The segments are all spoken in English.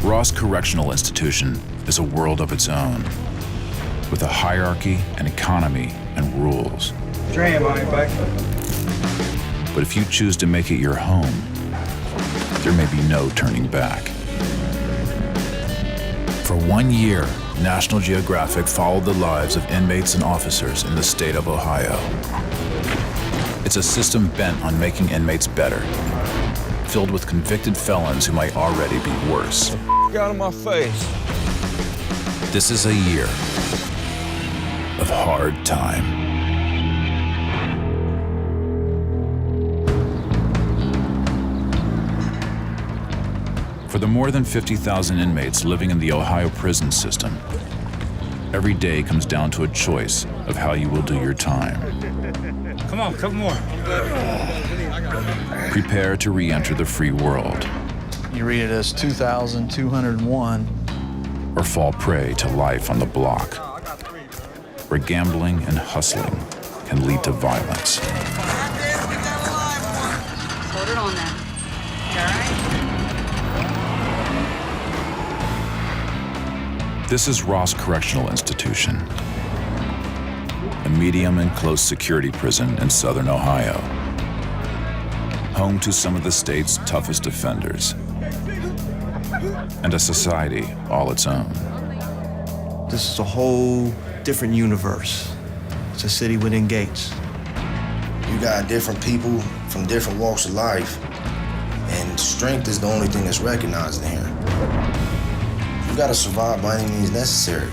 Ross Correctional Institution is a world of its own, with a hierarchy, an economy, and rules. But if you choose to make it your home, there may be no turning back. For 1 year, National Geographic followed the lives of inmates and officers in the state of Ohio. It's a system bent on making inmates better, filled with convicted felons who might already be worse. Get out of my face. This is a year of hard time. For the more than 50,000 inmates living in the Ohio prison system, every day comes down to a choice of how you will do your time. Come on, couple more. Prepare to re-enter the free world. You read it as 2,201. Or fall prey to life on the block, where gambling and hustling can lead to violence. Hold it on now. All right? This is Ross Correctional Institution, a medium and close security prison in southern Ohio, home to some of the state's toughest offenders, and a society all its own. This is a whole different universe. It's a city within gates. You got different people from different walks of life, and strength is the only thing that's recognized in here. You gotta survive by any means necessary.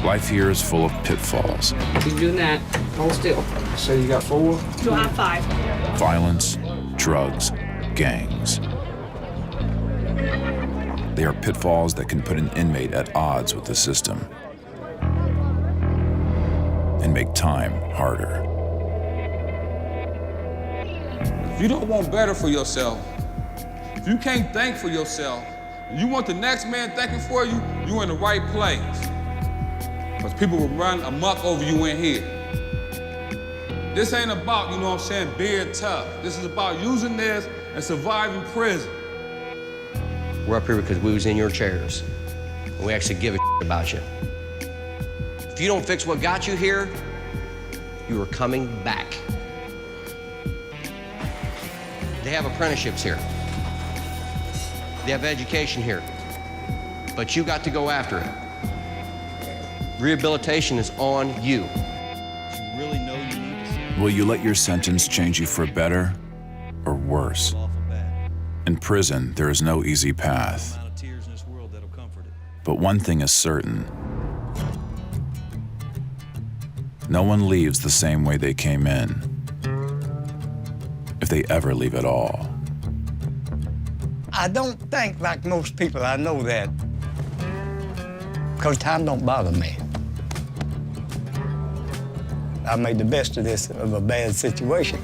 Life here is full of pitfalls. Keep doing that. Hold still. So you got 4? You'll have 5. Violence, drugs, gangs. They are pitfalls that can put an inmate at odds with the system and make time harder. If you don't want better for yourself, if you can't think for yourself, you want the next man thinking for you, you're in the right place. Because people will run amok over you in here. This ain't about, you know what I'm saying, being tough. This is about using this and surviving prison. We're up here because we was in your chairs, and we actually give a about you. If you don't fix what got you here, you are coming back. They have apprenticeships here. They have education here, but you got to go after it. Rehabilitation is on you. You really know you need to. Will you let your sentence change you for better or worse? In prison, there is no easy path. But one thing is certain. No one leaves the same way they came in, if they ever leave at all. I don't think like most people, I know that. Because time don't bother me. I made the best of a bad situation.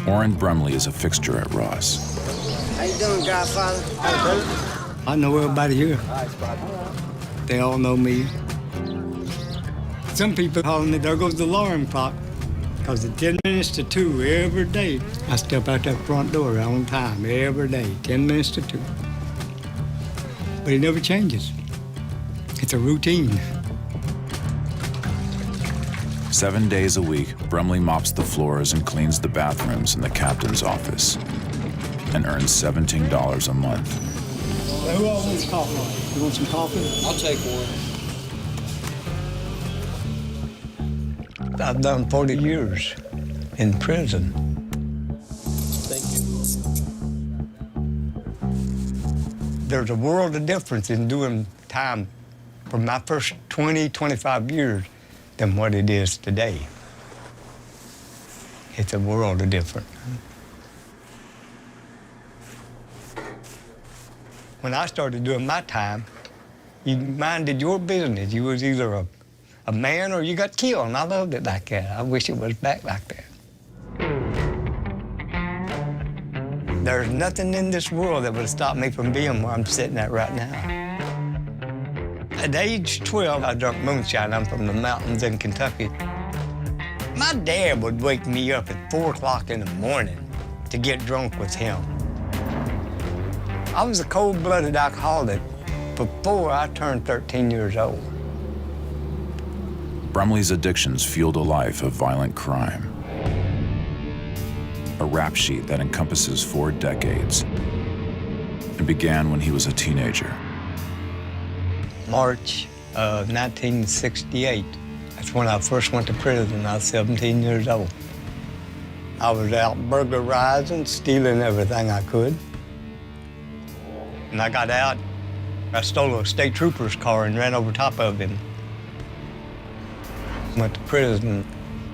Orrin Brumley is a fixture at Ross. How you doing, Godfather? I know everybody here. They all know me. Some people calling me, there goes the alarm clock. Because at 10 minutes to 2 every day, I step out that front door on time, every day, 10 minutes to 2. But it never changes. It's a routine. 7 days a week, Brumley mops the floors and cleans the bathrooms in the captain's office and earns $17 a month. Who all wants coffee? You want some coffee? I'll take one. I've done 40 years in prison. Thank you. There's a world of difference in doing time for my first 20, 25 years than what it is today. It's a world of difference. When I started doing my time, you minded your business. You was either a man or you got killed, and I loved it like that. I wish it was back like that. There's nothing in this world that would stop me from being where I'm sitting at right now. At age 12, I drank moonshine. I'm from the mountains in Kentucky. My dad would wake me up at 4 o'clock in the morning to get drunk with him. I was a cold-blooded alcoholic before I turned 13 years old. Brumley's addictions fueled a life of violent crime. A rap sheet that encompasses 4 decades and began when he was a teenager. March of 1968. That's when I first went to prison. I was 17 years old. I was out burglarizing, stealing everything I could. And I got out, I stole a state trooper's car and ran over top of him. Went to prison,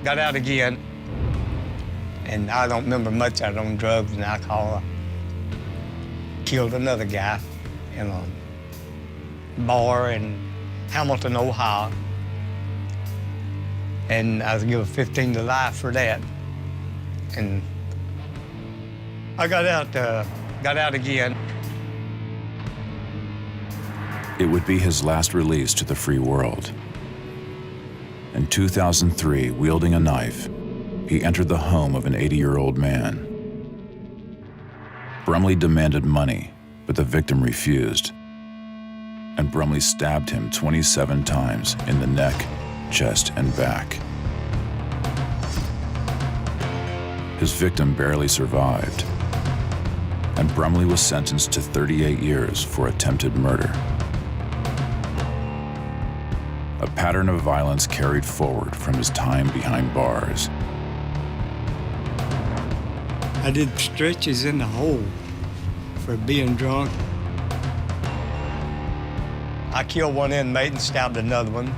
got out again, and I don't remember much out on drugs and alcohol. Killed another guy in a bar in Hamilton, Ohio. And I was given 15 to life for that. And I got out again. It would be his last release to the free world. In 2003, wielding a knife, he entered the home of an 80-year-old man. Brumley demanded money, but the victim refused. And Brumley stabbed him 27 times in the neck, chest, and back. His victim barely survived, and Brumley was sentenced to 38 years for attempted murder. A pattern of violence carried forward from his time behind bars. I did stretches in the hole for being drunk. I killed one inmate and stabbed another one.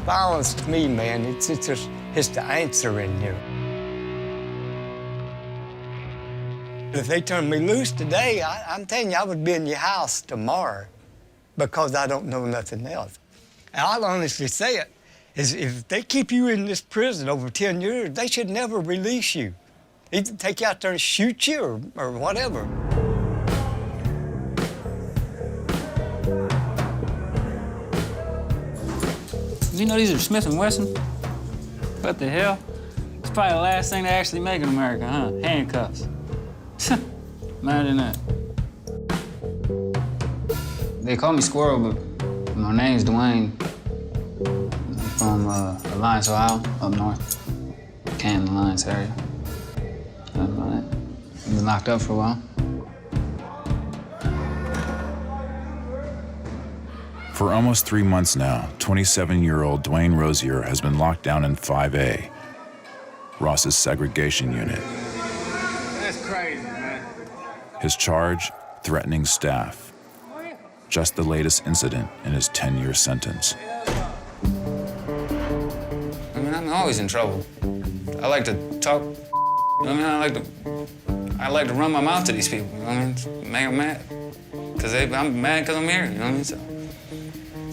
Violence to me, man, it's the answer in here. If they turned me loose today, I'm telling you, I would be in your house tomorrow because I don't know nothing else. And I'll honestly say it, is if they keep you in this prison over 10 years, they should never release you. Either take you out there and shoot you or whatever. You know these are Smith & Wesson? What the hell? It's probably the last thing they actually make in America, huh? Handcuffs. Imagine that. They call me Squirrel, but my name's Dwayne. I'm from Alliance, Ohio, up north. Canton, Alliance area. I've been locked up for a while. For almost 3 months now, 27-year-old Dwayne Rosier has been locked down in 5A, Ross's segregation unit. That's crazy, man. His charge, threatening staff. Just the latest incident in his 10-year sentence. I mean, I'm always in trouble. I like to talk. I mean, I like to run my mouth to these people. You know what I mean? Make them mad. Cause I'm mad because I'm here. You know what I mean? So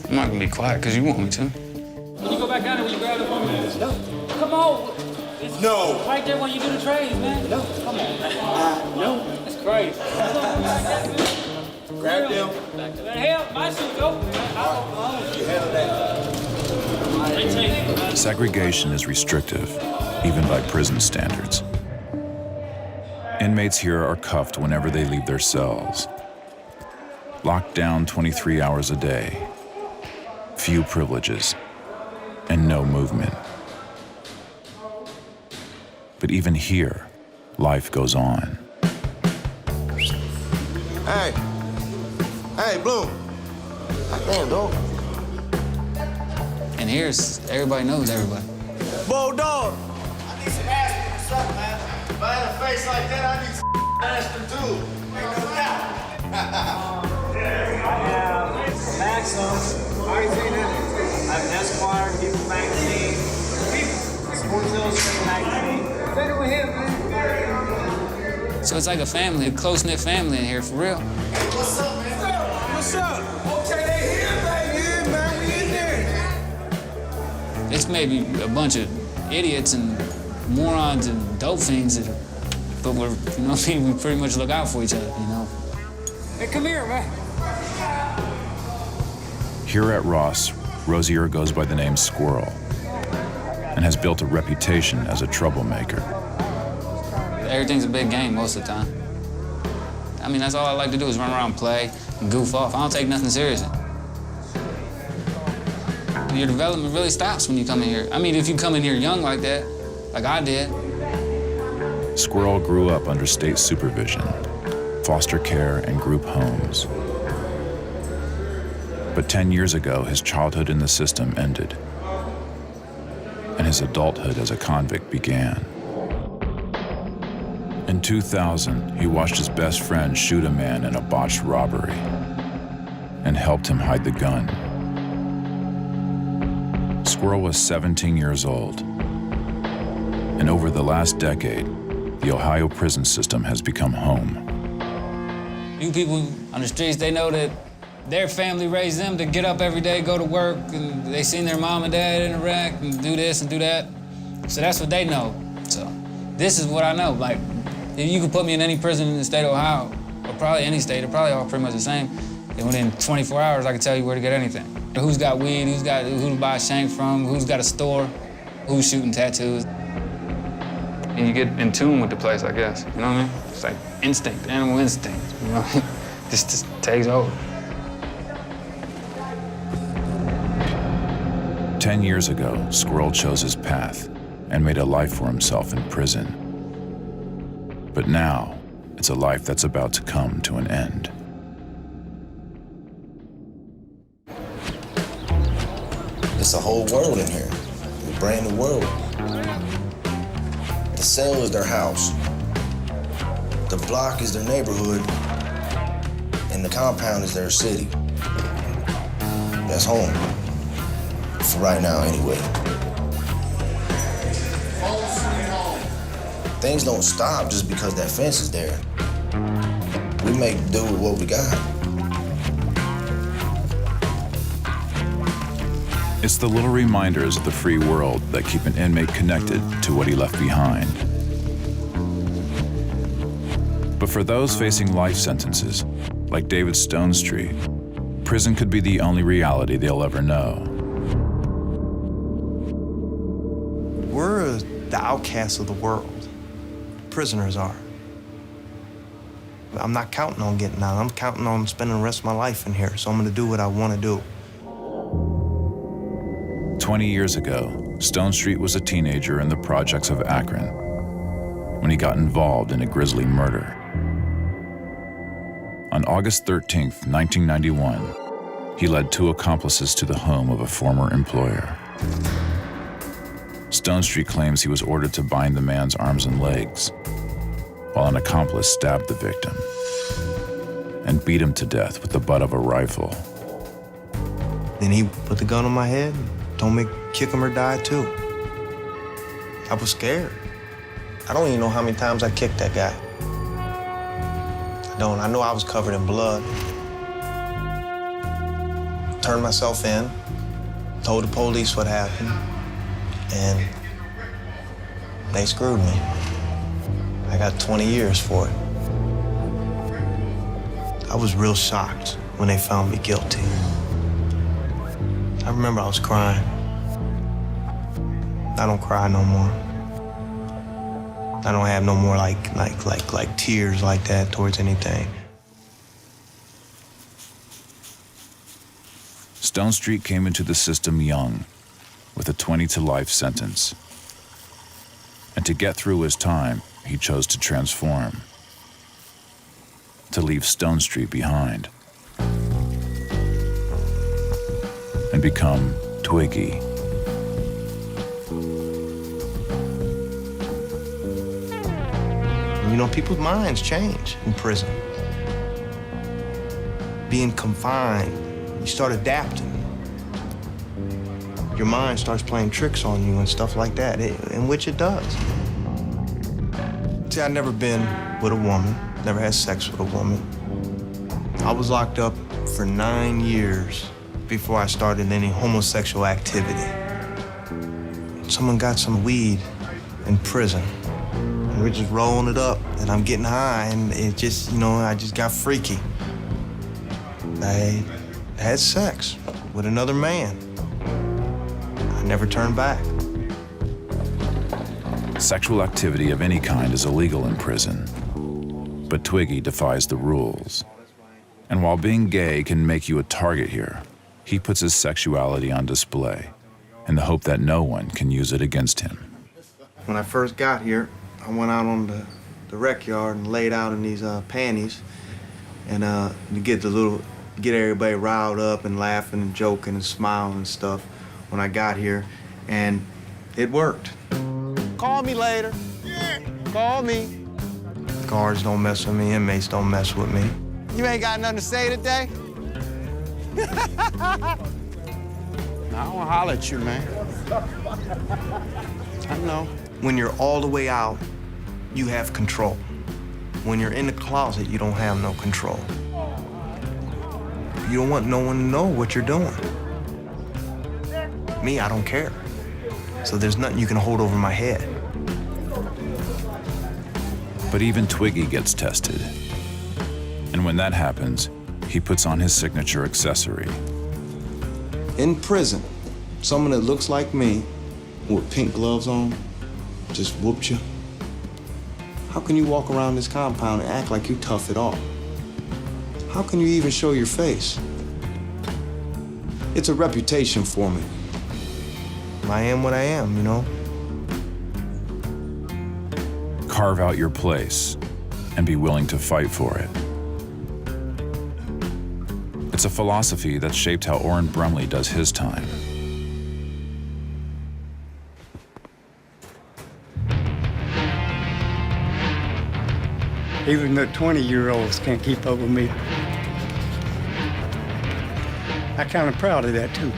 I'm not gonna be quiet because you want me to. When you go back down there, will you grab the phone? No. Come on. It's no. Right there when you do the trades, man. No. Come on, man. No. That's crazy. Grab them. Hell, my suit's open, man. You handle that. Segregation is restrictive, even by prison standards. Inmates here are cuffed whenever they leave their cells. Locked down 23 hours a day. Few privileges, and no movement. But even here, life goes on. Hey. Hey, Bloom. Damn, dog. And here's everybody knows everybody. Bo, dog. I need some aspirin or something, man. If I had a face like that, I need some aspirin too. Ain't no doubt. I have Maxim, already seen it. I have an Esquire, People Magazine, Sports Illustrated Magazine. Better with him, man. So it's like a family, a close-knit family in here, for real. Hey, what's up, man? What's up? Okay, they here, baby. Man, we in there. It's maybe a bunch of idiots and morons and dope fiends, but we're, you know what I mean? We pretty much look out for each other, you know? Hey, come here, man. Here at Ross, Rosier goes by the name Squirrel. and has built a reputation as a troublemaker. Everything's a big game most of the time. I mean, that's all I like to do is run around, play, and goof off. I don't take nothing seriously. Your development really stops when you come in here. I mean, if you come in here young like that, like I did. Squirrel grew up under state supervision, foster care, and group homes. But 10 years ago, his childhood in the system ended, and his adulthood as a convict began. In 2000, he watched his best friend shoot a man in a botched robbery and helped him hide the gun. Squirrel was 17 years old, and over the last decade, the Ohio prison system has become home. You people on the streets, they know that their family raised them to get up every day, go to work, and they seen their mom and dad interact and do this and do that. So that's what they know. So this is what I know. Like, if you could put me in any prison in the state of Ohio, or probably any state, they're probably all pretty much the same. And within 24 hours, I can tell you where to get anything. Who's got weed, who to buy a shank from, who's got a store, who's shooting tattoos. And you get in tune with the place, I guess, you know what I mean? It's like instinct, animal instinct, you know? just takes over. 10 years ago, Squirrel chose his path and made a life for himself in prison. But now, it's a life that's about to come to an end. It's a whole world in here, a brand new world. The cell is their house. The block is their neighborhood. And the compound is their city. That's home. For right now, anyway. Things don't stop just because that fence is there. We make do with what we got. It's the little reminders of the free world that keep an inmate connected to what he left behind. But for those facing life sentences, like David Stonestreet, prison could be the only reality they'll ever know. We're the outcasts of the world. Prisoners are. I'm not counting on getting out. I'm counting on spending the rest of my life in here, so I'm gonna do what I wanna do. 20 years ago, Stonestreet was a teenager in the projects of Akron when he got involved in a grisly murder. On August 13th, 1991, he led two accomplices to the home of a former employer. Stonestreet claims he was ordered to bind the man's arms and legs, while an accomplice stabbed the victim and beat him to death with the butt of a rifle. Then he put the gun on my head and told me kick him or die too. I was scared. I don't even know how many times I kicked that guy. I know I was covered in blood. Turned myself in, told the police what happened, and they screwed me. I got 20 years for it. I was real shocked when they found me guilty. I remember I was crying. I don't cry no more. I don't have no more like tears like that towards anything. Stonestreet came into the system young, with a 20 to life sentence. And to get through his time, he chose to transform, to leave Stonestreet behind, and become Twiggy. You know, people's minds change in prison. Being confined, you start adapting. Your mind starts playing tricks on you and stuff like that, in which it does. See, I've never been with a woman, never had sex with a woman. I was locked up for 9 years before I started any homosexual activity. Someone got some weed in prison, and we're just rolling it up, and I'm getting high, and it just, I just got freaky. I had sex with another man. I never turned back. Sexual activity of any kind is illegal in prison, but Twiggy defies the rules. And while being gay can make you a target here, he puts his sexuality on display in the hope that no one can use it against him. When I first got here, I went out on the rec yard and laid out in these panties, and to get everybody riled up and laughing and joking and smiling and stuff when I got here, and it worked. Call me later. Yeah. Call me. Guards don't mess with me, inmates don't mess with me. You ain't got nothing to say today? I don't wanna holler at you, man. I know. When you're all the way out, you have control. When you're in the closet, you don't have no control. You don't want no one to know what you're doing. Me, I don't care. So there's nothing you can hold over my head. But even Twiggy gets tested. And when that happens, he puts on his signature accessory. In prison, someone that looks like me with pink gloves on just whooped you. How can you walk around this compound and act like you tough it all? How can you even show your face? It's a reputation for me. I am what I am, you know? Carve out your place and be willing to fight for it. It's a philosophy that shaped how Orrin Brumley does his time. Even the 20-year-olds can't keep up with me. I'm kind of proud of that, too.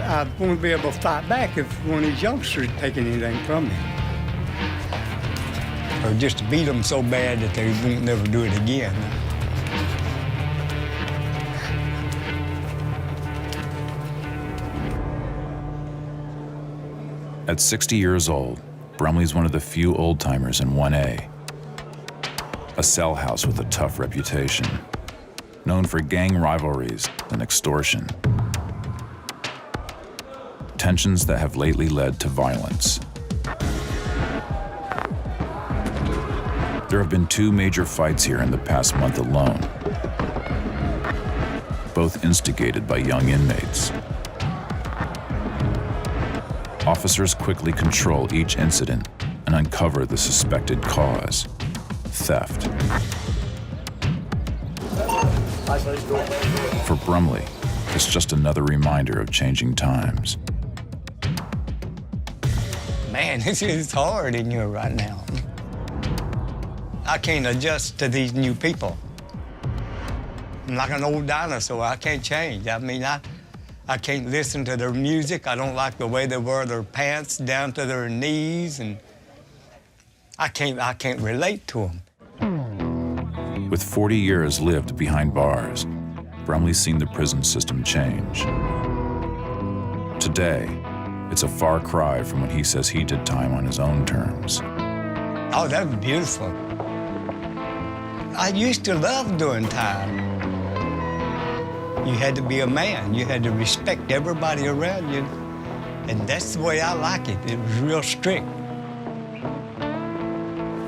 I want to be able to fight back if one of these youngsters taking anything from me. Or just to beat them so bad that they won't never do it again. At 60 years old, Brumley's one of the few old-timers in 1A, a cell house with a tough reputation, known for gang rivalries and extortion, tensions that have lately led to violence. There have been 2 major fights here in the past month alone, both instigated by young inmates. Officers quickly control each incident and uncover the suspected cause: theft. For Brumley, it's just another reminder of changing times. Man, it's hard in here right now. I can't adjust to these new people. I'm like an old dinosaur. I can't change. I mean, I can't listen to their music. I don't like the way they wear their pants down to their knees, and I can't relate to them. With 40 years lived behind bars, Brumley's seen the prison system change. Today, it's a far cry from when he says he did time on his own terms. Oh, that was beautiful. I used to love doing time. You had to be a man. You had to respect everybody around you. And that's the way I like it. It was real strict.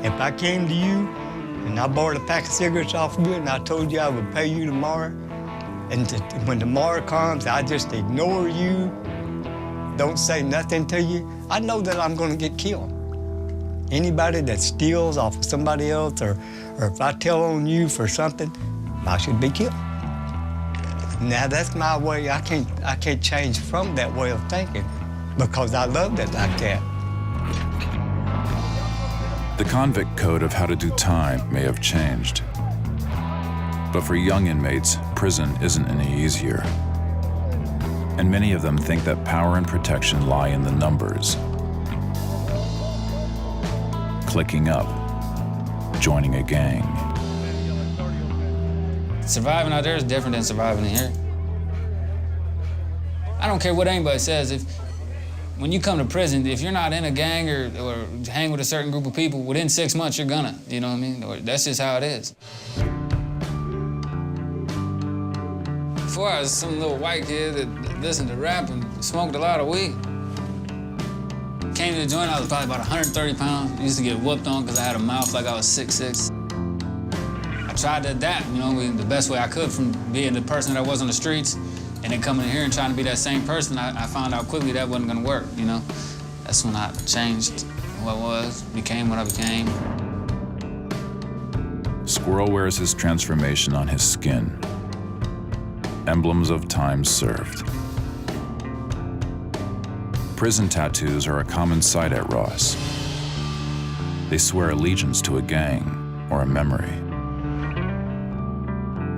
If I came to you and I borrowed a pack of cigarettes off of you and I told you I would pay you tomorrow, and when tomorrow comes, I just ignore you, don't say nothing to you, I know that I'm going to get killed. Anybody that steals off of somebody else, or if I tell on you for something, I should be killed. Now that's my way. I can't change from that way of thinking because I loved it like that. The convict code of how to do time may have changed. But for young inmates, prison isn't any easier. And many of them think that power and protection lie in the numbers. Clicking up, joining a gang. Surviving out there is different than surviving in here. I don't care what anybody says. When you come to prison, if you're not in a gang or hang with a certain group of people, within 6 months you're gonna, you know what I mean? That's just how it is. Before I was some little white kid that listened to rap and smoked a lot of weed. Came to the joint, I was probably about 130 pounds. Used to get whooped on because I had a mouth like I was 6'6". I tried to adapt, you know, the best way I could from being the person that I was on the streets and then coming in here and trying to be that same person. I found out quickly that wasn't gonna work, you know. That's when I changed who I was, became what I became. Squirrel wears his transformation on his skin, emblems of time served. Prison tattoos are a common sight at Ross. They swear allegiance to a gang or a memory.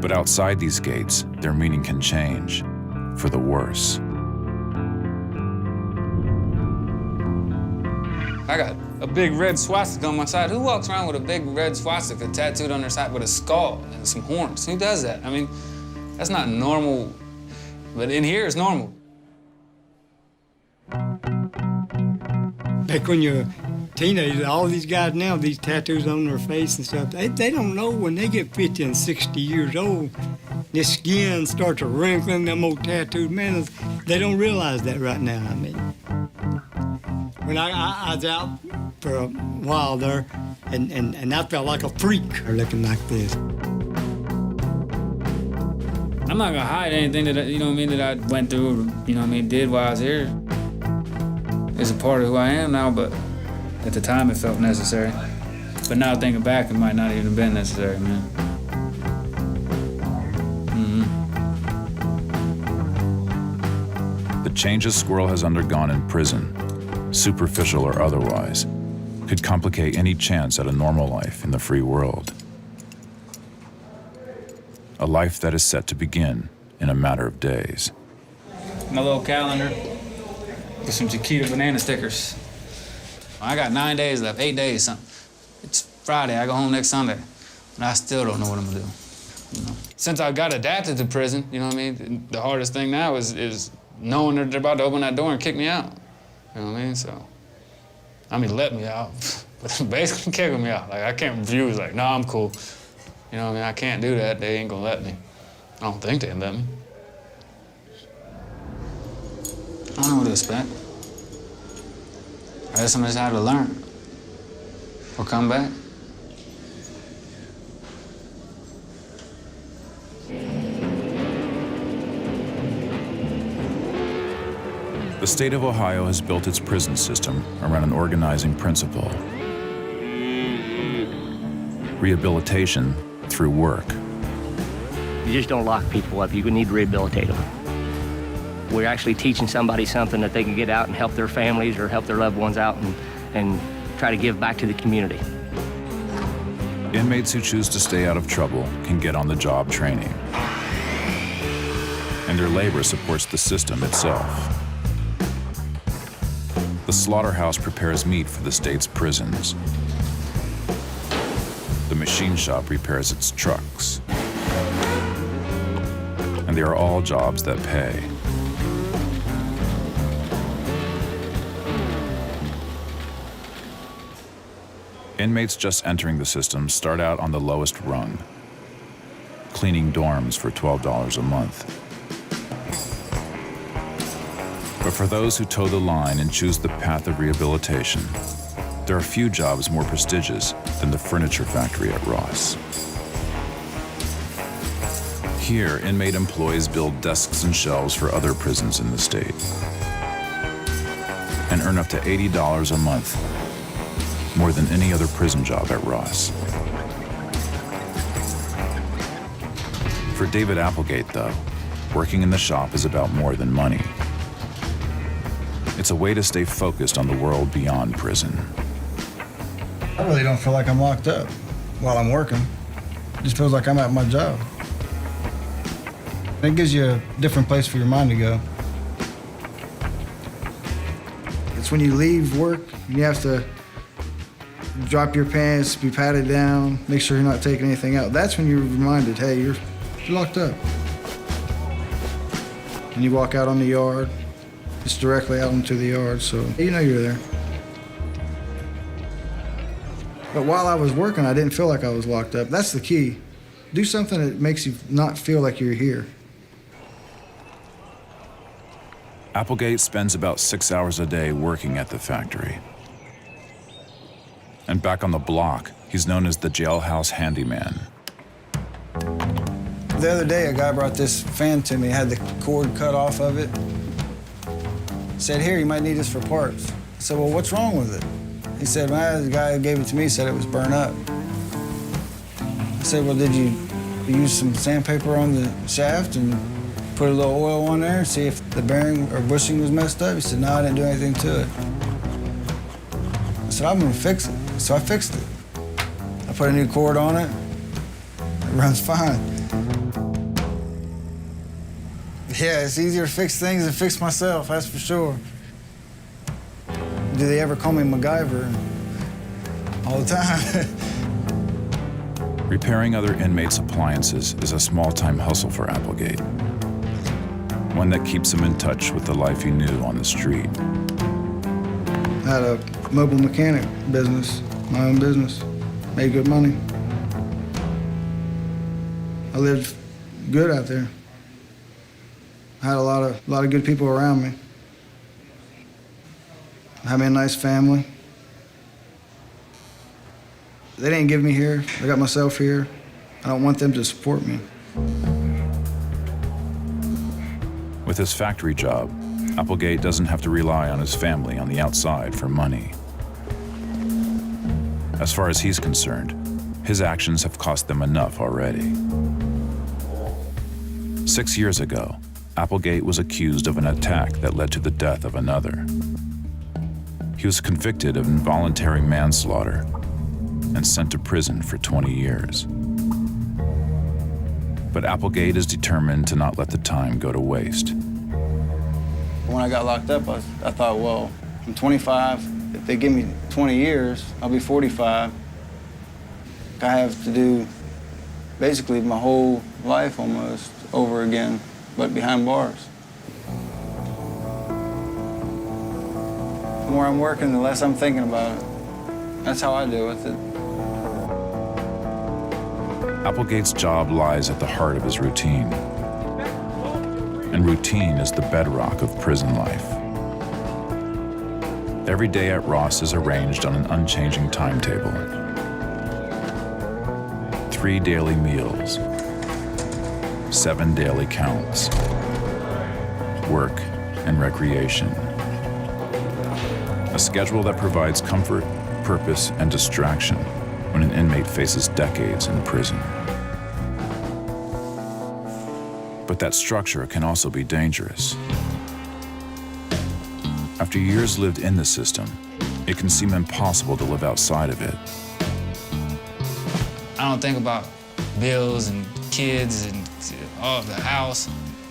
But outside these gates, their meaning can change, for the worse. I got a big red swastika on my side. Who walks around with a big red swastika tattooed on their side with a skull and some horns? Who does that? I mean, that's not normal, but in here it's normal. Back when you're a teenager, all these guys now, these tattoos on their face and stuff, they don't know when they get 50 and 60 years old, their skin starts to wrinkling, them old tattooed men, they don't realize that right now, I mean. When I was out for a while there, and I felt like a freak looking like this. I'm not gonna hide anything that, you know what I mean, that I went through, or, you know what I mean, did while I was here. It's a part of who I am now, but at the time it felt necessary. But now thinking back, it might not even have been necessary, man. The changes Squirrel has undergone in prison, superficial or otherwise, could complicate any chance at a normal life in the free world. A life that is set to begin in a matter of days. My little calendar with some Chiquita banana stickers. I got 9 days left, 8 days, something. It's Friday, I go home next Sunday, and I still don't know what I'm gonna do. You know? Since I got adapted to prison, you know what I mean, the hardest thing now is knowing that they're about to open that door and kick me out. You know what I mean? So, I mean, let me out, but basically kicking me out. Like, I can't refuse, like, no, I'm cool. You know what I mean? I can't do that. They ain't gonna let me. I don't think they'd let me. I don't know what to expect. I guess I'm just have to learn or come back. The state of Ohio has built its prison system around an organizing principle: rehabilitation through work. You just don't lock people up. You need to rehabilitate them. We're actually teaching somebody something that they can get out and help their families or help their loved ones out and try to give back to the community. Inmates who choose to stay out of trouble can get on-the-job training. And their labor supports the system itself. The slaughterhouse prepares meat for the state's prisons. The machine shop repairs its trucks. And they are all jobs that pay. Inmates just entering the system start out on the lowest rung, cleaning dorms for $12 a month. But for those who toe the line and choose the path of rehabilitation, there are few jobs more prestigious than the furniture factory at Ross. Here, inmate employees build desks and shelves for other prisons in the state and earn up to $80 a month, more than any other prison job at Ross. For David Applegate, though, working in the shop is about more than money. It's a way to stay focused on the world beyond prison. I really don't feel like I'm locked up while I'm working. It just feels like I'm at my job. It gives you a different place for your mind to go. It's when you leave work and you have to drop your pants, be patted down, make sure you're not taking anything out. That's when you're reminded, hey, you're locked up. And you walk out on the yard. It's directly out into the yard, so you know you're there. But while I was working, I didn't feel like I was locked up. That's the key. Do something that makes you not feel like you're here. Applegate spends about 6 hours a day working at the factory. And back on the block, he's known as the jailhouse handyman. The other day, a guy brought this fan to me, had the cord cut off of it. Said, here, you might need this for parts. I said, well, what's wrong with it? He said, the guy who gave it to me said it was burned up. I said, well, did you use some sandpaper on the shaft and put a little oil on there and see if the bearing or bushing was messed up? He said, no, I didn't do anything to it. I said, I'm gonna fix it. So I fixed it. I put a new cord on it. It runs fine. Yeah, it's easier to fix things than fix myself, that's for sure. Do they ever call me MacGyver? All the time. Repairing other inmates' appliances is a small-time hustle for Applegate. One that keeps him in touch with the life he knew on the street. I had a mobile mechanic business, my own business. Made good money. I lived good out there. I had a lot of good people around me. I had me a nice family. They didn't give me here. I got myself here. I don't want them to support me. With his factory job, Applegate doesn't have to rely on his family on the outside for money. As far as he's concerned, his actions have cost them enough already. 6 years ago, Applegate was accused of an attack that led to the death of another. He was convicted of involuntary manslaughter and sent to prison for 20 years. But Applegate is determined to not let the time go to waste. When I got locked up, I thought, well, I'm 25. If they give me 20 years, I'll be 45. I have to do basically my whole life almost over again, but behind bars. The more I'm working, the less I'm thinking about it. That's how I deal with it. Applegate's job lies at the heart of his routine. And routine is the bedrock of prison life. Every day at Ross is arranged on an unchanging timetable. 3 daily meals, 7 daily counts, work and recreation. A schedule that provides comfort, purpose, and distraction when an inmate faces decades in prison. But that structure can also be dangerous. After years lived in the system, it can seem impossible to live outside of it. I don't think about bills and kids and all of the house.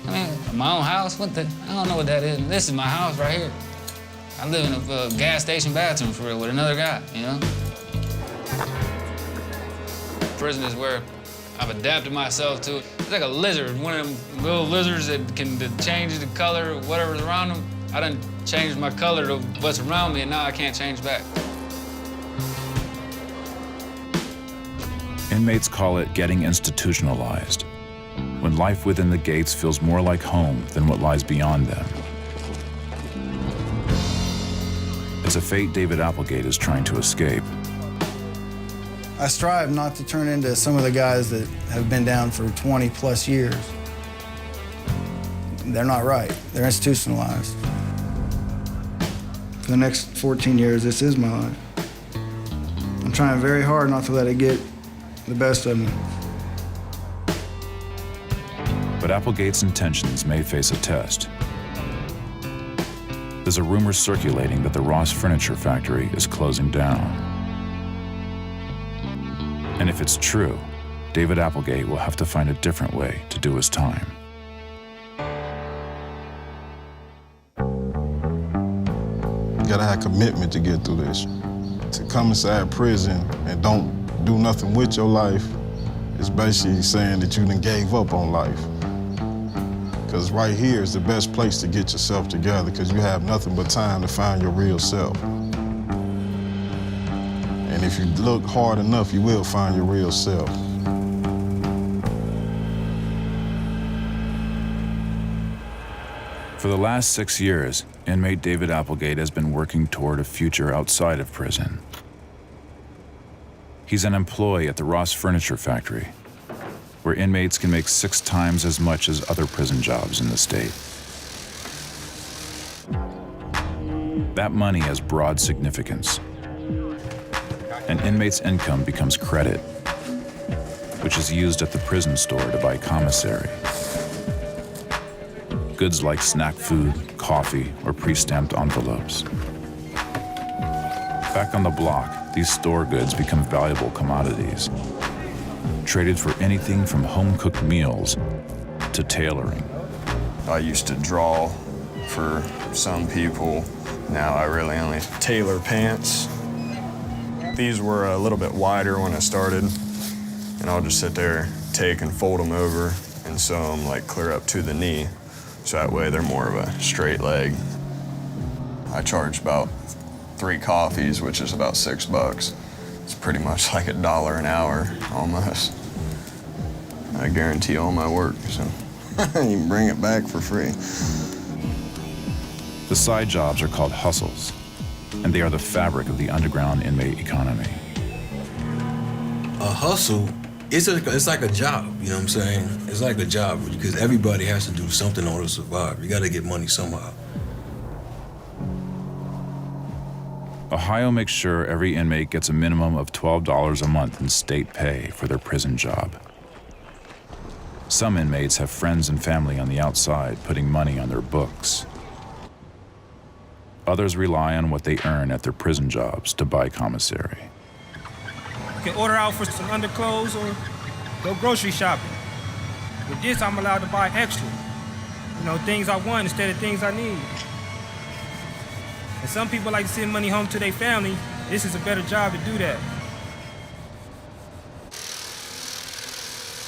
I mean, my own house, I don't know what that is. This is my house right here. I live in a gas station bathroom for real with another guy, you know? Prison is where I've adapted myself to it. It's like a lizard, one of them little lizards that can change the color of whatever's around them. I done changed my color to what's around me, and now I can't change back. Inmates call it getting institutionalized, when life within the gates feels more like home than what lies beyond them. It's a fate David Applegate is trying to escape. I strive not to turn into some of the guys that have been down for 20 plus years. They're not right. They're institutionalized. For the next 14 years, this is my life. I'm trying very hard not to let it get the best of me. But Applegate's intentions may face a test. There's a rumor circulating that the Ross Furniture Factory is closing down. And if it's true, David Applegate will have to find a different way to do his time. You gotta have commitment to get through this. To come inside prison and don't do nothing with your life is basically saying that you done gave up on life. Because right here is the best place to get yourself together because you have nothing but time to find your real self. And if you look hard enough, you will find your real self. For the last 6 years, inmate David Applegate has been working toward a future outside of prison. He's an employee at the Ross Furniture Factory, where inmates can make 6 times as much as other prison jobs in the state. That money has broad significance. An inmate's income becomes credit, which is used at the prison store to buy commissary. Goods like snack food, coffee, or pre-stamped envelopes. Back on the block, these store goods become valuable commodities, traded for anything from home-cooked meals to tailoring. I used to draw for some people. Now I really only tailor pants. These were a little bit wider when I started, and I'll just sit there, take and fold them over and sew them like clear up to the knee. So that way they're more of a straight leg. I charge about 3 coffees, which is about $6. It's pretty much like $1 an hour, almost. I guarantee all my work, so you can bring it back for free. The side jobs are called hustles, and they are the fabric of the underground inmate economy. A hustle, it's like a job, you know what I'm saying? It's like a job because everybody has to do something in order to survive. You gotta get money somehow. Ohio makes sure every inmate gets a minimum of $12 a month in state pay for their prison job. Some inmates have friends and family on the outside putting money on their books. Others rely on what they earn at their prison jobs to buy commissary. You can order out for some underclothes or go grocery shopping. With this, I'm allowed to buy extra. You know, things I want instead of things I need. And some people like to send money home to their family. This is a better job to do that.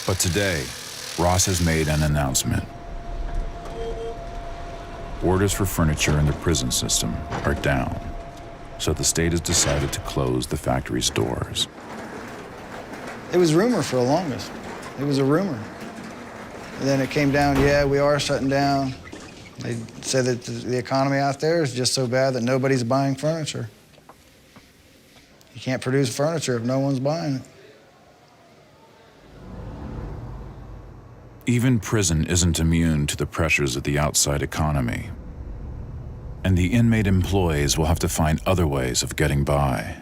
But today, Ross has made an announcement. Orders for furniture in the prison system are down, so the state has decided to close the factory's doors. It was rumor for the longest. It was a rumor. And then it came down, yeah, we are shutting down. They said that the economy out there is just so bad that nobody's buying furniture. You can't produce furniture if no one's buying it. Even prison isn't immune to the pressures of the outside economy. And the inmate employees will have to find other ways of getting by.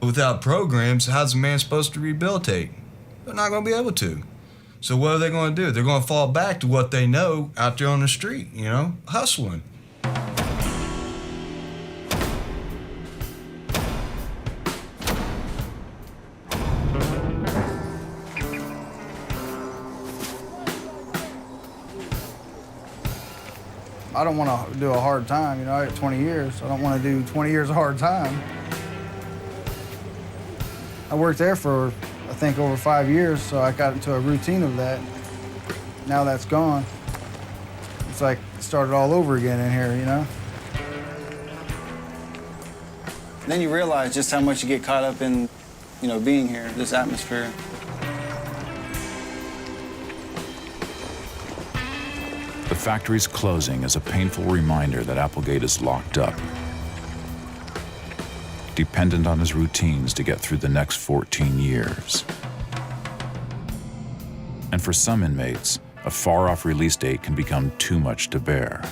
Without programs, how's a man supposed to rehabilitate? They're not going to be able to. So what are they going to do? They're going to fall back to what they know out there on the street, you know, hustling. I don't want to do a hard time, you know, I got 20 years. I don't want to do 20 years of hard time. I worked there for, I think, over 5 years, so I got into a routine of that. Now that's gone. It's like it started all over again in here, you know? Then you realize just how much you get caught up in, you know, being here, this atmosphere. The factory's closing is a painful reminder that Applegate is locked up, dependent on his routines to get through the next 14 years. And for some inmates, a far-off release date can become too much to bear.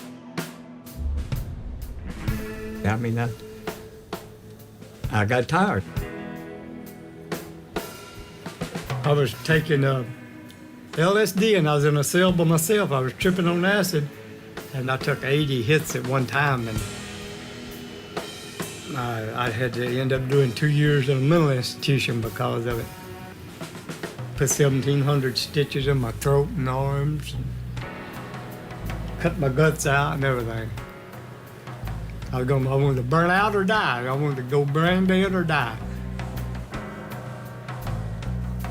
I mean, I got tired. I was taking LSD and I was in a cell by myself. I was tripping on acid and I took 80 hits at one time, and I had to end up doing 2 years in a mental institution because of it. Put 1,700 stitches in my throat and arms, and cut my guts out and everything. I wanted to burn out or die. I wanted to go brain dead or die.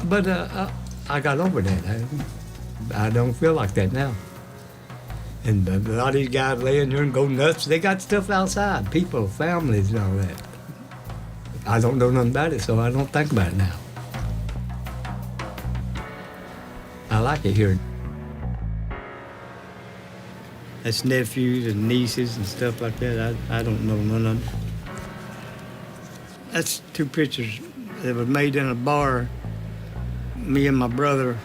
But I got over that. I don't feel like that now. And a lot of these guys laying here and go nuts. They got stuff outside, people, families and all that. I don't know nothing about it, so I don't think about it now. I like it here. That's nephews and nieces and stuff like that. I don't know none of them. That's 2 pictures that were made in a bar, me and my brother.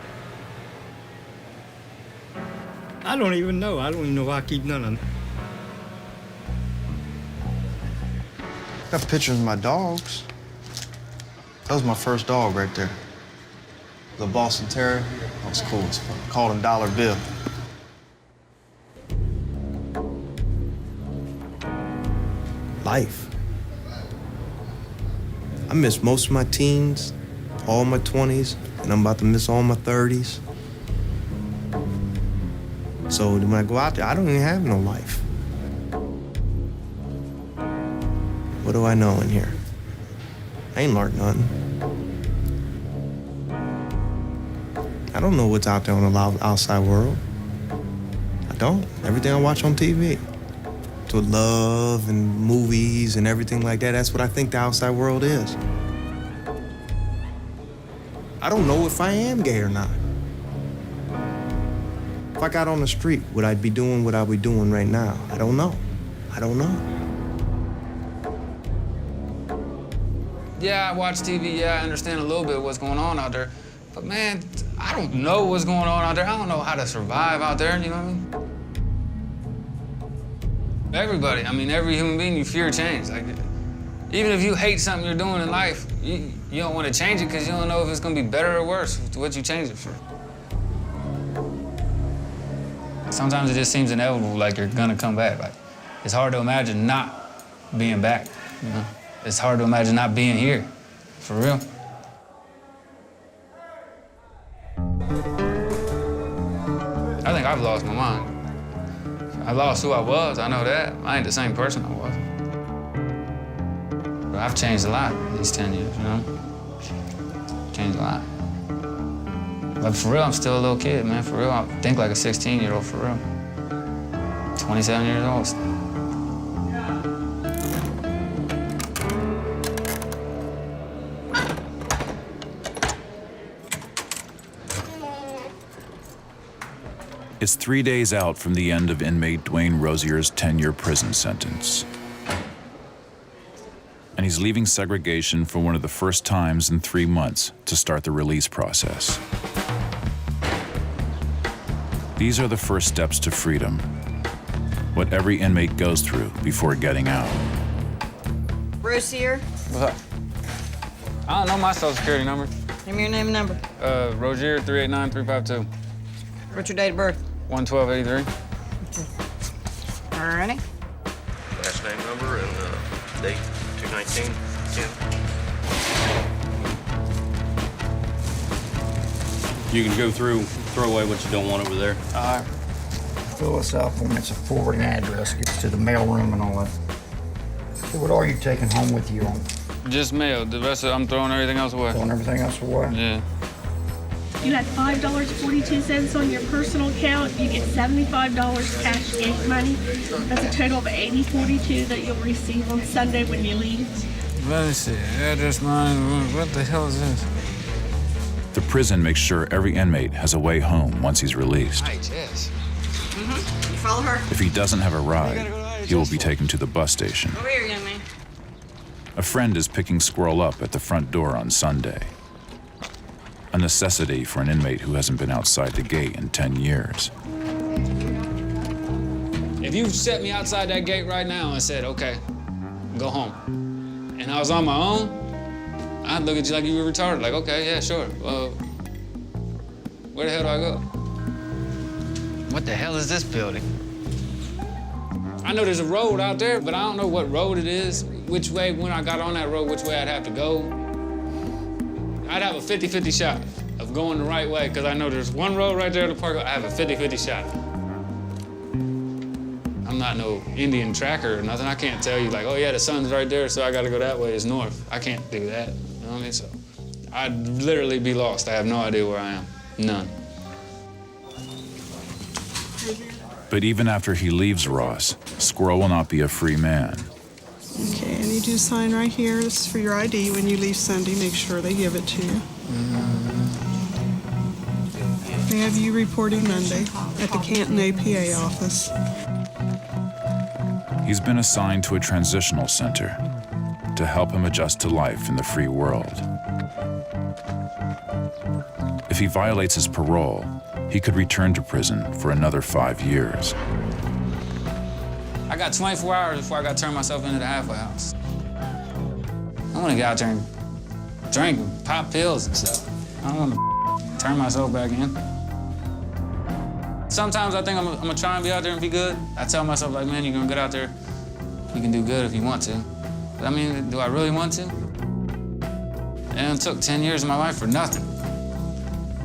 I don't even know. I don't even know why I keep none of them. Got pictures of my dogs. That was my first dog right there. The Boston Terrier. That was cool as fuck. Called him Dollar Bill. Life. I missed most of my teens, all my 20s, and I'm about to miss all my 30s. So when I go out there, I don't even have no life. What do I know in here? I ain't learned nothing. I don't know what's out there on the outside world. I don't. Everything I watch on TV. To love and movies and everything like that, that's what I think the outside world is. I don't know if I am gay or not. If I got on the street, would I be doing what I be doing right now? I don't know. I don't know. Yeah, I watch TV, yeah, I understand a little bit of what's going on out there. But man, I don't know what's going on out there. I don't know how to survive out there, you know what I mean? Everybody, I mean, every human being, you fear change. Like, even if you hate something you're doing in life, you don't want to change it because you don't know if it's going to be better or worse, what you change it for. Sometimes it just seems inevitable, like you're going to come back. Like, it's hard to imagine not being back, you know? It's hard to imagine not being here, for real. I think I've lost my mind. I lost who I was, I know that. I ain't the same person I was. But I've changed a lot these 10 years, you know? Changed a lot. But for real, I'm still a little kid, man. For real, I think like a 16-year-old, for real. 27 years old. It's 3 days out from the end of inmate Dwayne Rozier's 10-year prison sentence. And he's leaving segregation for one of the first times in 3 months to start the release process. These are the first steps to freedom, what every inmate goes through before getting out. Rozier, What's up? I don't know my social security number. give me your name and number. Rozier 389352. What's your date of birth? 11283. All righty. Last name, number, and date, 2/19/10. You can go through, throw away what you don't want over there. All right. Fill us up when it's a forwarding address, gets to the mail room and all that. So what are you taking home with you on? Just mail. The rest of it, I'm throwing everything else away. Throwing everything else away? Yeah. You had $5.42 on your personal account. You get $75 cash gate money. That's a total of $80.42 that you'll receive on Sunday when you leave. Let me see. Address mine. What the hell is this? The prison makes sure every inmate has a way home once he's released. IHS. Mm-hmm. You follow her? If he doesn't have a ride, he will be taken to the bus station. Over here, young man. A friend is picking Squirrel up at the front door on Sunday. A necessity for an inmate who hasn't been outside the gate in 10 years. If you set me outside that gate right now and said, okay, go home, and I was on my own, I'd look at you like you were retarded. Like, okay, yeah, sure. Well, where the hell do I go? What the hell is this building? I know there's a road out there, but I don't know what road it is, which way, when I got on that road, which way I'd have to go. I'd have a 50-50 shot of going the right way, because I know there's one road right there at the park. I have a 50-50 shot. I'm not no Indian tracker or nothing. I can't tell you, like, oh yeah, the sun's right there, so I gotta go that way, it's north. I can't do that, you know what I mean? So I'd literally be lost. I have no idea where I am, none. But even after he leaves Ross, Squirrel will not be a free man. Okay, and you do sign right here. This is for your ID. When you leave Sunday, make sure they give it to you. have you reporting Monday at the Canton APA office. He's been assigned to a transitional center to help him adjust to life in the free world. If he violates his parole, he could return to prison for another 5 years. I got 24 hours before I got to turn myself into the halfway house. I want to get out there and drink and pop pills and stuff. I don't want to turn myself back in. Sometimes I think I'm gonna try and be out there and be good. I tell myself, like, man, you're gonna get out there, you can do good if you want to. But I mean, do I really want to? And it took 10 years of my life for nothing.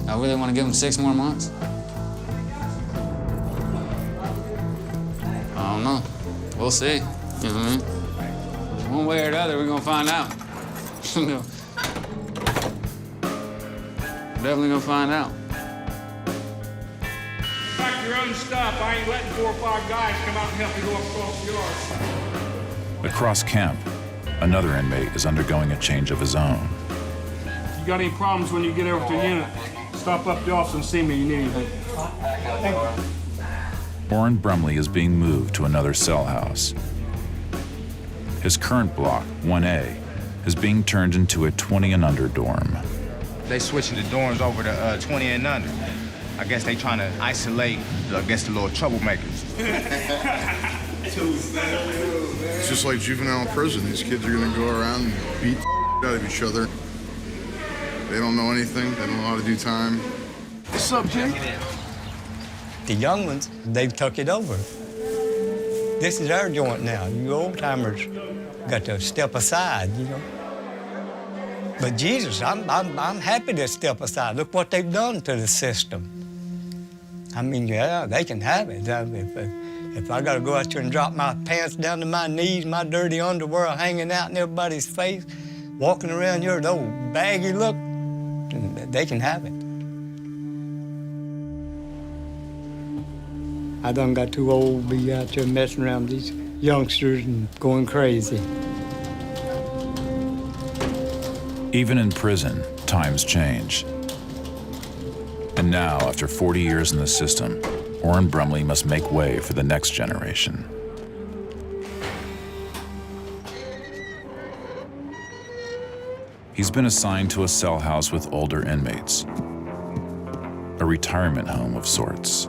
I really want to give them 6 more months? I don't know. We'll see. You know what I mean? One way or the other, we're gonna find out. Definitely gonna find out. Pack your own stuff. I ain't letting 4 or 5 guys come out and help you go across the yard. Across camp, another inmate is undergoing a change of his own. If you got any problems when you get over to the unit, stop up the office and see me. You need anything. Thank you. Orrin Brumley is being moved to another cell house. His current block, 1A, is being turned into a 20 and under dorm. They switching the dorms over to 20 and under. I guess they trying to isolate, the little troublemakers. It's just like juvenile prison. These kids are gonna go around and beat the out of each other. They don't know anything. They don't know how to do time. What's up, Jake? The young ones, they've took it over. This is our joint now. You old-timers got to step aside, you know. But Jesus, I'm happy to step aside. Look what they've done to the system. I mean, yeah, they can have it. If I got to go out there and drop my pants down to my knees, my dirty underwear hanging out in everybody's face, walking around here with old baggy look, they can have it. I done got too old to be out there messing around with these youngsters and going crazy. Even in prison, times change. And now, after 40 years in the system, Orrin Brumley must make way for the next generation. He's been assigned to a cell house with older inmates, a retirement home of sorts,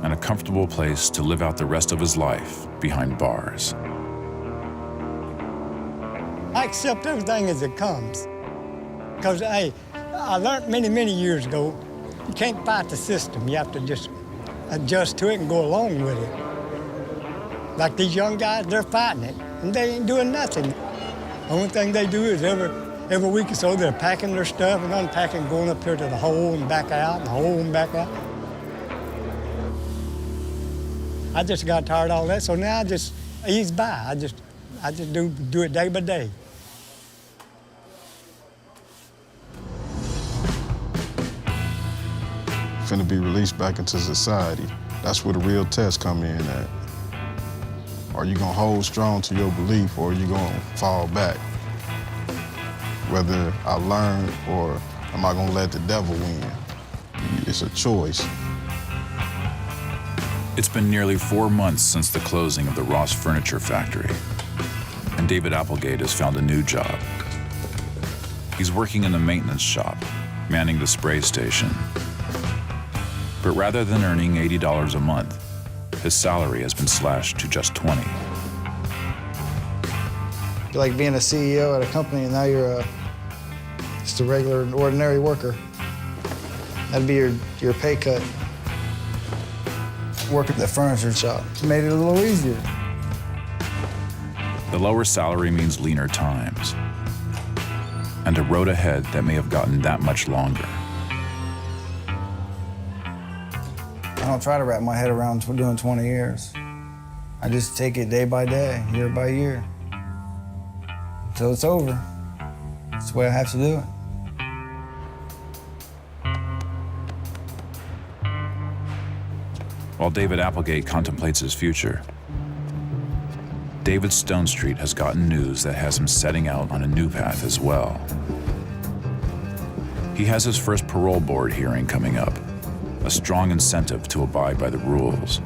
and a comfortable place to live out the rest of his life behind bars. I accept everything as it comes. Because, hey, I learned many, many years ago, you can't fight the system. You have to just adjust to it and go along with it. Like these young guys, they're fighting it, and they ain't doing nothing. The only thing they do is every week or so, they're packing their stuff and unpacking, going up here to the hole and back out, and the hole and back out. I just got tired of all that, so now I just ease by. I just do it day by day. Finna be released back into society. That's where the real test come in at. Are you gonna hold strong to your belief, or are you gonna fall back? Whether I learn, or am I gonna let the devil win? It's a choice. It's been nearly 4 months since the closing of the Ross Furniture Factory, and David Applegate has found a new job. He's working in the maintenance shop, manning the spray station. But rather than earning $80 a month, his salary has been slashed to just $20. Like being a CEO at a company and now you're just a regular, ordinary worker. That'd be your pay cut. Work at the furniture shop made it a little easier. The lower salary means leaner times, and a road ahead that may have gotten that much longer. I don't try to wrap my head around doing 20 years. I just take it day by day, year by year, until it's over. That's the way I have to do it. While David Applegate contemplates his future, David Stonestreet has gotten news that has him setting out on a new path as well. He has his first parole board hearing coming up, a strong incentive to abide by the rules,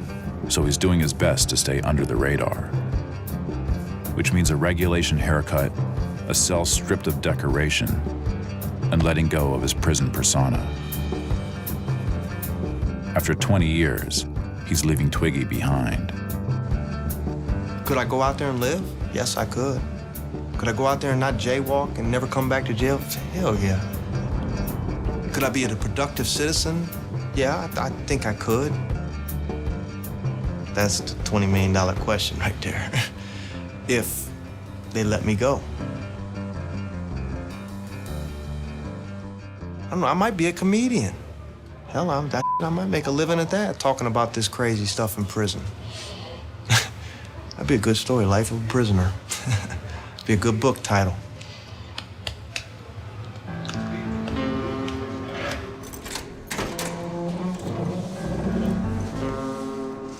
so he's doing his best to stay under the radar, which means a regulation haircut, a cell stripped of decoration, and letting go of his prison persona. After 20 years, he's leaving Twiggy behind. Could I go out there and live? Yes, I could. Could I go out there and not jaywalk and never come back to jail? Hell yeah. Could I be a productive citizen? Yeah, I think I could. That's the $20 million question right there. If they let me go. I don't know, I might be a comedian. Hell, I might make a living at that, talking about this crazy stuff in prison. That'd be a good story, Life of a Prisoner. Be a good book title.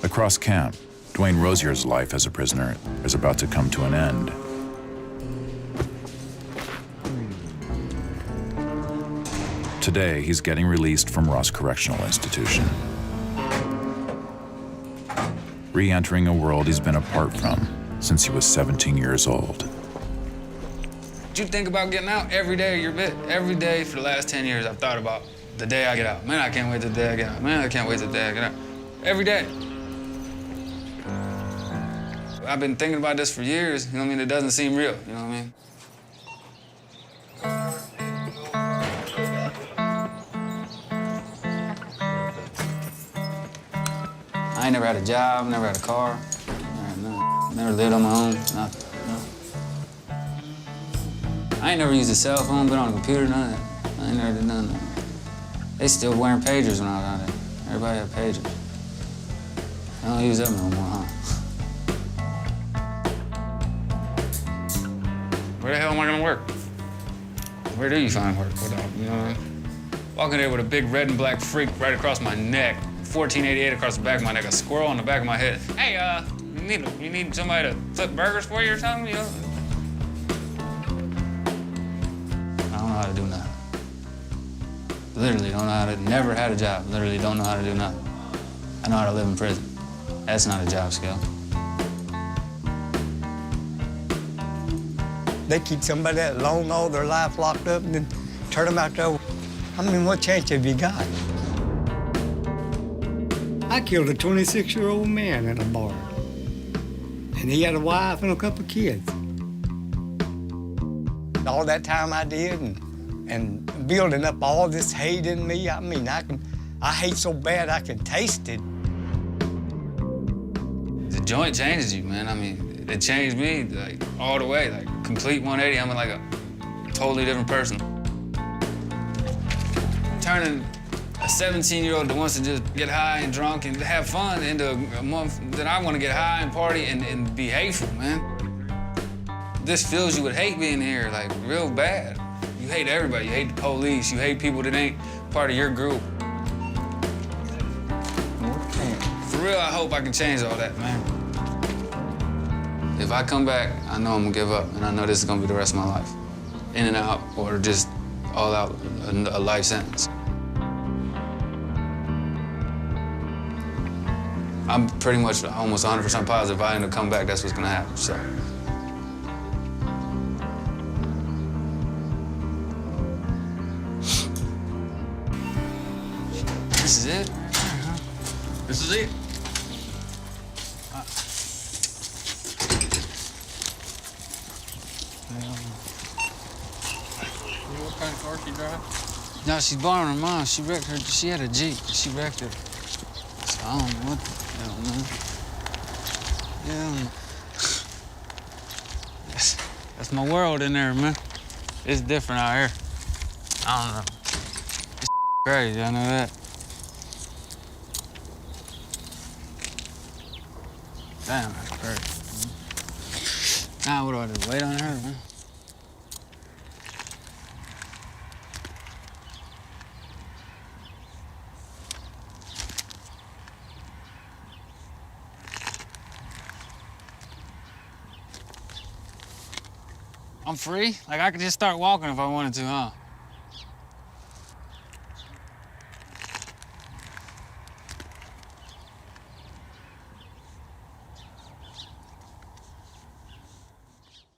Across camp, Dwayne Rozier's life as a prisoner is about to come to an end. Today, he's getting released from Ross Correctional Institution, re-entering a world he's been apart from since he was 17 years old. Did you think about getting out every day of your bit? Every day for the last 10 years, I've thought about the day I get out. Man, I can't wait till the day I get out. Man, I can't wait till the day I get out. Every day. I've been thinking about this for years, you know what I mean? It doesn't seem real, you know what I mean? I ain't never had a job, never had a car, never lived on my own, nothing, no. I ain't never used a cell phone, been on a computer, none of that. I ain't never did none of that. They still wearing pagers when I was out there. Everybody had pagers. I don't use them no more, huh? Where the hell am I gonna work? Where do you find work? You know what I mean? Walking there with a big red and black freak right across my neck, 1488 across the back of my neck, a squirrel on the back of my head. Hey, you need somebody to flip burgers for you or something? You know? I don't know how to do nothing. Literally don't know how to, never had a job. Literally don't know how to do nothing. I know how to live in prison. That's not a job skill. They keep somebody that long all their life locked up and then turn them out there. I mean, what chance have you got? I killed a 26-year-old man in a bar. And he had a wife and a couple of kids. All that time I did and building up all this hate in me, I mean, I hate so bad I can taste it. The joint changes you, man. I mean, it changed me, like, all the way, like, complete 180. I'm like a totally different person. Turning a 17-year-old that wants to just get high and drunk and have fun into a month that I want to get high and party and be hateful, man. This fills you with hate being here, like, real bad. You hate everybody. You hate the police. You hate people that ain't part of your group. For real, I hope I can change all that, man. If I come back, I know I'm gonna give up, and I know this is gonna be the rest of my life. In and out, or just all out, a life sentence. I'm pretty much almost 100% positive if I end up coming back, that's what's gonna happen, so. This is it? This is it? What kind of car she drive? No, she's borrowing her mom. She wrecked her. She had a Jeep. She wrecked it. So I don't know what the hell, man. Yeah. That's my world in there, man. It's different out here. I don't know. It's crazy, I know that. Damn, that's crazy. Now what do I do? Wait on her, man? I'm free? Like, I could just start walking if I wanted to, huh?